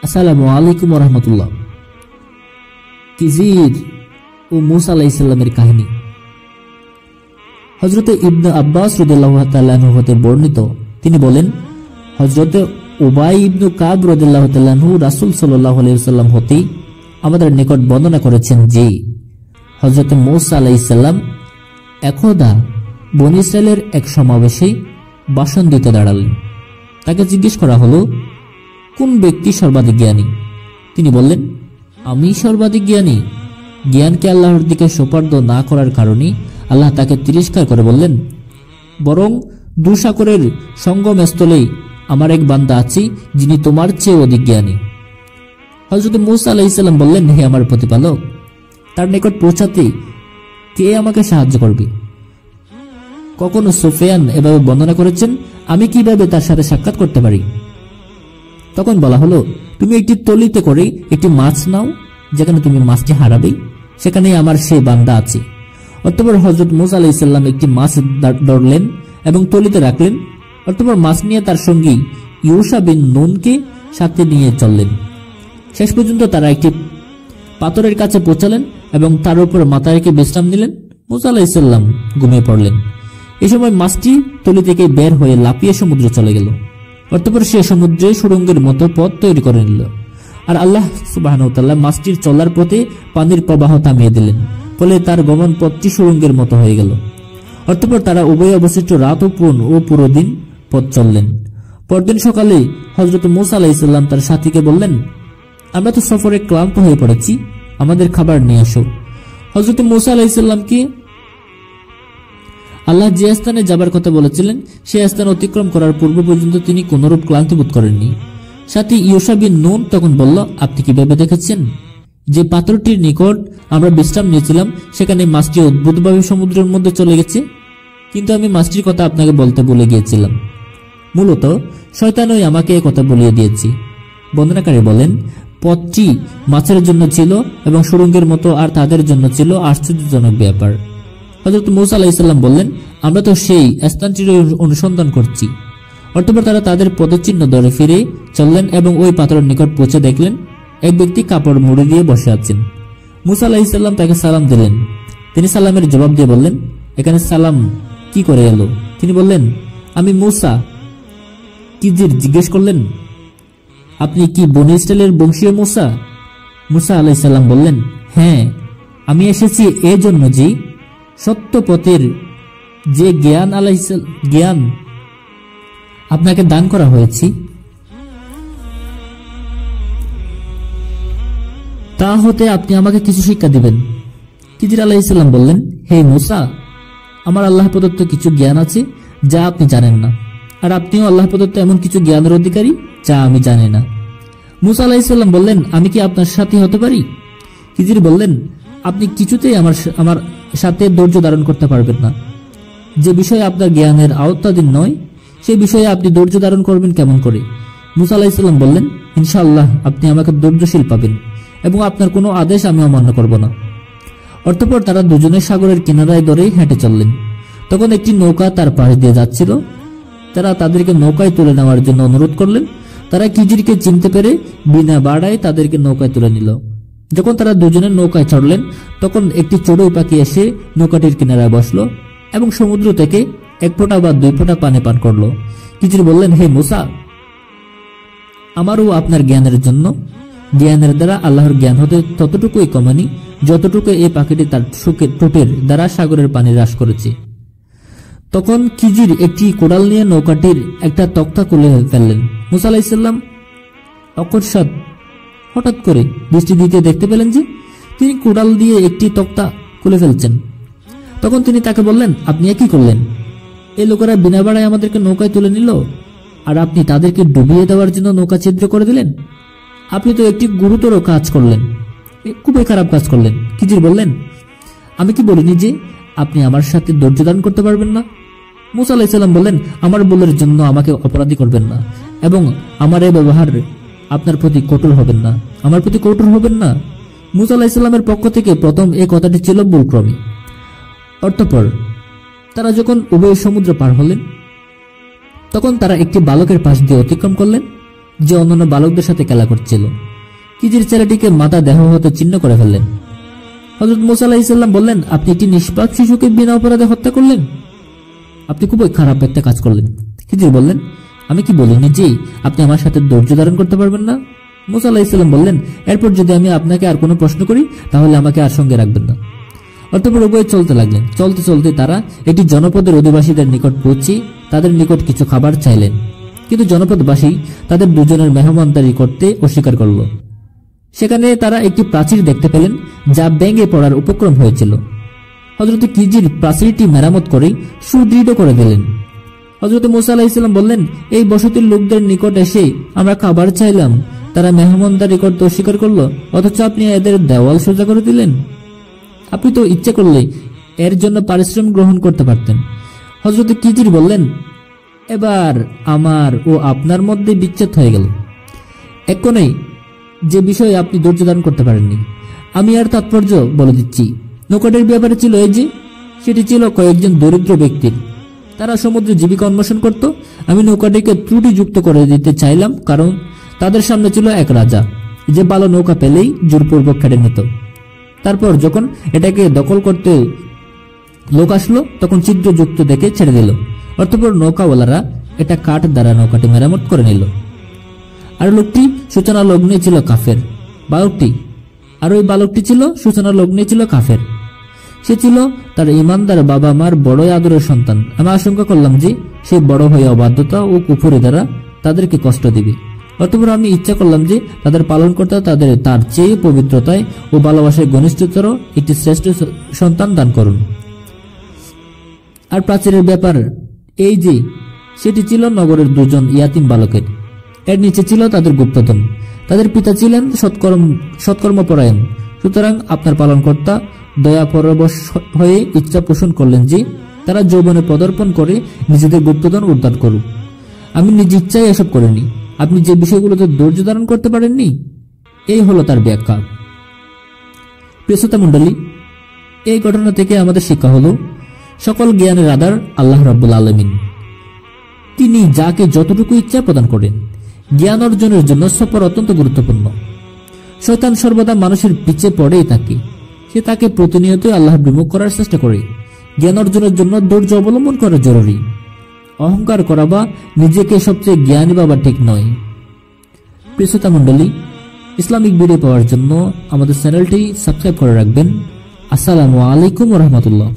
আসসালামু আলাইকুম ওয়া রাহমাতুল্লাহ। খিজির ও মূসা আলাইহিস সালামের কাহিনী। হযরত ইবনে আব্বাস রাদিয়াল্লাহু তাআলা আনহু হতে বর্ণিত, তিনি বলেন, হযরত উবাই ইবনে কাব রাদিয়াল্লাহু তাআলা আনহু রাসূল সাল্লাল্লাহু আলাইহি ওয়াসাল্লাম হতে আমাদের নিকট বর্ণনা করেছেন যে হযরত মূসা আলাইহিস সালাম একদা বনী ইসরাইলের এক সমাবেশে ভাষণ দিতে দাঁড়ালেন। তাকে জিজ্ঞেস করা হলো, কোন ব্যক্তি সর্বাধিক জ্ঞানী? তিনি বললেন, আমি সর্বাধিক জ্ঞানী। জ্ঞানকে আল্লাহর দিকে সোপার্দ না করার কারণে আল্লাহ তাকে তিরস্কার করে বললেন, বরং দুঃসাগরের সঙ্গম স্থলে আমার এক বান্দা আছে যিনি তোমার চেয়ে অধিক জ্ঞানী। হযরত মূসা আলাইহিস সালাম বললেন, হে আমার প্রতিপালক, তার নিকট পৌঁছাতে কে আমাকে সাহায্য করবে? কখনো সুফিয়ান এভাবে বর্ণনা করেছেন, আমি কিভাবে তার সাথে সাক্ষাৎ করতে পারি? তখন বলা হলো, তুমি একটি তলিতে করে একটি মাছ নাও, যেখানে তুমি মাছটি হারাবে, সেখানে আমার সেই বান্দা আছে। অতঃপর হযরত মূসা আলাইহিস সালাম একটি মাছ ধরলেন এবং তলিতে রাখলেন। অতঃপর মাছ নিয়ে তার সঙ্গী ইউশা বিন নুনকে সাথে নিয়ে চললেন। শেষ পর্যন্ত তারা একটি পাথরের কাছে পৌঁছালেন এবং তার উপর মাথা রেখে বিশ্রাম নিলেন। মূসা আলাইহিস সালাম ঘুমিয়ে পড়লেন। এই সময় মাছটি তলি থেকে বের হয়ে লাফিয়ে সমুদ্রে চলে গেল। অতঃপর সে সমুদ্রে সুড়ঙ্গের মতো পথ তৈরি করে নিল। আর আল্লাহ সুবহানাহু ওয়া তাআলা মাছটির চলার পথে পানির প্রবাহ থামিয়ে দিলেন, ফলে তার গমন পথটি সুড়ঙ্গের মতো হয়ে গেল। অতঃপর তারা উভয় অবশিষ্ট রাত ও পুরো দিন পথ চললেন। পরদিন সকালে হযরত মূসা আলাইহিস সালাম তার সাথীকে বললেন, আমরা তো সফরে ক্লান্ত হয়ে পড়েছি, আমাদের খাবার নিয়ে আসো। হযরত মূসা আলাইহিস সালামকে আল্লাহ যে স্থানে যাবার কথা বলেছিলেন সে স্থান অতিক্রম করার পূর্ব পর্যন্ত তিনি কোনরূপ ক্লান্তি বোধ করেননি। সাথী ইউশা বিন নুন তখন বলল, আপনি কিভাবে দেখেছেন? যে পাথরটির নিকট আমরা বিশ্রাম নিয়েছিলাম সেখানে মাছটি অদ্ভুতভাবে সমুদ্রের মধ্যে চলে গেছে, কিন্তু আমি মাছটির কথা আপনাকে বলতে ভুলে গিয়েছিলাম। মূলত শয়তানই আমাকে এই কথা বলিয়ে দিয়েছি। বর্ণনাকারী বলেন, পথটি মাছের জন্য ছিল এবং সুড়ঙ্গের মতো, আর তাদের জন্য ছিল আশ্চর্যজনক ব্যাপার। হযরত মূসা আলাইহিস সালাম বললেন, আমরা তো সেই স্থানটির অনুসন্ধান করছি। অতঃপর তারা তাদের পদচিহ্ন ধরে ফিরে চললেন এবং ওই পাথরের নিকট পৌঁছে দেখলেন এক ব্যক্তি কাপড় মুড়ি দিয়ে বসে আছেন। মূসা আলাইহিস সালাম তাকে সালাম দিলেন। তিনি সালামের জবাব দিয়ে বললেন, এখানে সালাম কি করে এলো? তিনি বললেন, আমি মূসা। খিজির জিজ্ঞেস করলেন, আপনি কি বনী ইসরাইলের বংশীয় মূসা? মূসা আলাইহিস সালাম বললেন, হ্যাঁ, আমি এসেছি এই জন্য যে সত্য পথের যে জ্ঞান আপনাকে দান করা হয়েছে তা হতে আপনি আমাকে কিছু শিক্ষা দিবেন। খিজির আলাইহিস সালাম বললেন, হে মূসা, আমার আল্লাহ প্রদত্ত কিছু জ্ঞান আছে যা আপনি জানেন না, আর আপনিও আল্লাহ প্রদত্ত এমন কিছু জ্ঞানের অধিকারী যা আমি জানি না। মূসা আলাইহিস সালাম বললেন, আমি কি আপনার সাথী হতে পারি? খিজির বললেন, আপনি কিছুতেই আমার সাথে ধৈর্য ধারণ করতে পারবেন না। যে বিষয়ে আপনার জ্ঞানের আওতাধীন নয় সেই বিষয়ে আপনি ধৈর্য ধারণ করবেন কেমন করে? মূসা আলাইহিস সালাম বললেন, ইনশাআল্লাহ আপনি আমাকে ধৈর্যশীল পাবেন এবং আপনার কোনো আদেশ আমি অমান্য করব না। অতঃপর তারা দুজনে সাগরের কিনারায় ধরে হেঁটে চললেন। তখন একটি নৌকা তার পাড়ে দিয়ে যাচ্ছিল। তারা তাদেরকে নৌকায় তুলে নেওয়ার জন্য অনুরোধ করলেন। তারা খিজিরকে চিনতে পেরে বিনা বাড়ায় তাদেরকে নৌকায় তুলে নিল। যখন তারা দুজনের নৌকায় চড়লেন তখন একটি চড়ুই পাখি এসে নৌকাটির কিনারায় বসলো এবং সমুদ্র থেকে 1 ফোঁটা বা 2 ফোঁটা পানি পান করলো। খিজির বললেন, হে মূসা, আমারও আপনার জ্ঞানের জন্য। জ্ঞানের দ্বারা আল্লাহর জ্ঞান হতে ততটুকুই কমেনি যতটুকু এই পাখিটি তার ঠোঁটের দ্বারা সাগরের পানি হ্রাস করেছে। তখন খিজির একটি কোড়াল নিয়ে নৌকাটির একটা তক্তা খুলে ফেললেন। মূসা আলাইহিস সালাম অকস্মাৎ হঠাৎ করে দৃষ্টি দিতে দেখতে পেলেন যে তিনি কোড়াল দিয়ে একটি তক্তা খুলে ফেলছেন। তখন তিনি তাকে বললেন, আপনি কি করলেন? এই লোকেরা বিনা ভাড়ায় আমাদেরকে নৌকায় তুলে নিল, আর আপনি তাদেরকে ডুবিয়ে দেওয়ার জন্য নৌকা ছিদ্র করে দিলেন। আপনি তো একটি গুরুতর কাজ করলেন, খুবই খারাপ কাজ করলেন। খিজির বললেন, আমি কি বলিনি যে আপনি আমার সাথে ধৈর্য ধারণ করতে পারবেন না? মূসা আলাইহিস সালাম বললেন, আমার ভুলের জন্য আমাকে অপরাধী করবেন না এবং আমার এই ব্যবহার আপনার প্রতি কঠোর হবেন না, আমার প্রতি কঠোর হবেন না। মূসা আলাইহিস সালামের পক্ষ থেকে প্রথম এই কথাটি ছিল ভুলক্রমে। অতঃপর তারা যখন উভয় সমুদ্র পার হলেন তখন তারা একটি বালকের পাশ দিয়ে অতিক্রম করলেন যে অন্যান্য বালকদের সাথে খেলা করছিল। খিজির ছেলেটিকে মাথা দেহ হতে ছিন্ন করে ফেললেন। হযরত মূসা আলাইহিস সালাম বললেন, আপনি একটি নিষ্পাপ শিশুকে বিনা অপরাধে হত্যা করলেন, আপনি খুবই খারাপ একটা কাজ করলেন। খিজির বললেন, আমি কি বলিনি যে আপনি আমার সাথে ধৈর্য ধারণ করতে পারবেন না? মূসা আলাইহিস সালাম বললেন, এরপর যদি আমি আপনাকে আর কোনো প্রশ্ন করি তাহলে আমাকে আর সঙ্গে রাখবেন না। অতঃপর উভয়ে চলতে লাগলেন। চলতে চলতে তারা একটি জনপদের অধিবাসীদের নিকট পৌঁছে তাদের নিকট কিছু খাবার চাইলেন, কিন্তু জনপদবাসী তাদের দুজনের মেহমানদারি করতে অস্বীকার করল। সেখানে তারা একটি প্রাচীর দেখতে পেলেন যা ভেঙে পড়ার উপক্রম হয়েছিল। হযরত খিজির প্রাচীরটি মেরামত করে সুদৃঢ় করে দিলেন। হযরত মূসা আলাইহিস সালাম বললেন, এই বসতির লোকদের নিকট এসে আমরা খাবার চাইলাম, তারা মেহমানদারি করতে অস্বীকার করল, অথচ আপনি এদের দেওয়াল সোজা করে দিলেন। আপনি তো ইচ্ছে করলে এর জন্য পারিশ্রমিক গ্রহণ করতে পারতেন। হযরত খিজির বললেন, এবার আমার ও আপনার মধ্যে বিচ্ছেদ হয়ে গেল। এক্ষণে যে বিষয়ে আপনি ধৈর্য ধারণ করতে পারেননি, আমি আর তাৎপর্য বলে দিচ্ছি। নৌকাটির ব্যাপারে ছিল এই যে, সেটি ছিল কয়েকজন দরিদ্র ব্যক্তির, তারা সমুদ্রে জীবিকা অন্বেষণ করত। আমি নৌকাটিকে ত্রুটিযুক্ত করে দিতে চাইলাম, কারণ তাদের সামনে ছিল এক রাজা, যে ভালো নৌকা পেলেই জোরপূর্বক কেড়ে নিত। তারপর যখন এটাকে দখল করতে লোক আসলো, তখন ছিদ্রযুক্ত দেখে ছেড়ে দিল। অতঃপর নৌকাওয়ালারা এটা কাঠ দ্বারা নৌকাটি মেরামত করে নিল। আর লোকটি সূচনা লগ্নে ছিল কাফের। ওই বালকটি ছিল সূচনা লগ্নে ছিল কাফের। সে ছিল তার ইমানদার বাবা মার বড়ই আদরের সন্তান। আমি আশঙ্কা করলাম যে সে বড় হয়ে অবাধ্যতা ও কুফরি দ্বারা তাদেরকে কষ্ট দিবে। অতঃপর আমি ইচ্ছা করলাম যে তাদের পালনকর্তা তাদের তার চেয়ে পবিত্রতায় ও ভালোবাসায় ঘনিষ্ঠতর একটি শ্রেষ্ঠ সন্তান দান করুন। আর প্রাচীরের ব্যাপার এই যে, সেটি ছিল নগরের দুজন ইয়াতিম বালকের। এর নিচে ছিল তাদের গুপ্তধন। তাদের পিতা ছিলেন সৎকর্মপরায়ণ। সুতরাং আপনার পালনকর্তা দয়া পরবশ হয়ে ইচ্ছা পোষণ করলেন যে তারা যৌবনে পদার্পণ করে নিজেদের গুপ্তধন উদ্ধার করুক। আমি নিজ ইচ্ছায় এসব করিনি। আপনি যে বিষয়গুলোতে ধৈর্য ধারণ করতে পারেননি, এই হলো তার ব্যাখ্যা। প্রিয় শ্রোতা মণ্ডলী, এই ঘটনা থেকে আমাদের শিক্ষা হলো, সকল জ্ঞানের আধার আল্লাহ রাব্বুল আলামিন। তিনি যাকে যতটুকু ইচ্ছা প্রদান করেন। জ্ঞান অর্জনের জন্য সফর অত্যন্ত গুরুত্বপূর্ণ। শয়তান সর্বদা মানুষের পিছে পড়েই থাকে। সে তাকে প্রতিনিয়ত আল্লাহর বিমুখ করার চেষ্টা করে। জ্ঞান অর্জনের জন্য ধৈর্য অবলম্বন করা জরুরি। অহংকার করা বা নিজেকে সবচেয়ে জ্ঞানী ভাবা ঠিক নয়। প্রিয় শ্রোতা মণ্ডলী, ইসলামিক ভিডিও পাওয়ার জন্য আমাদের চ্যানেলটি সাবস্ক্রাইব করে রাখবেন। আসসালামু আলাইকুম ওয়া রাহমাতুল্লাহ।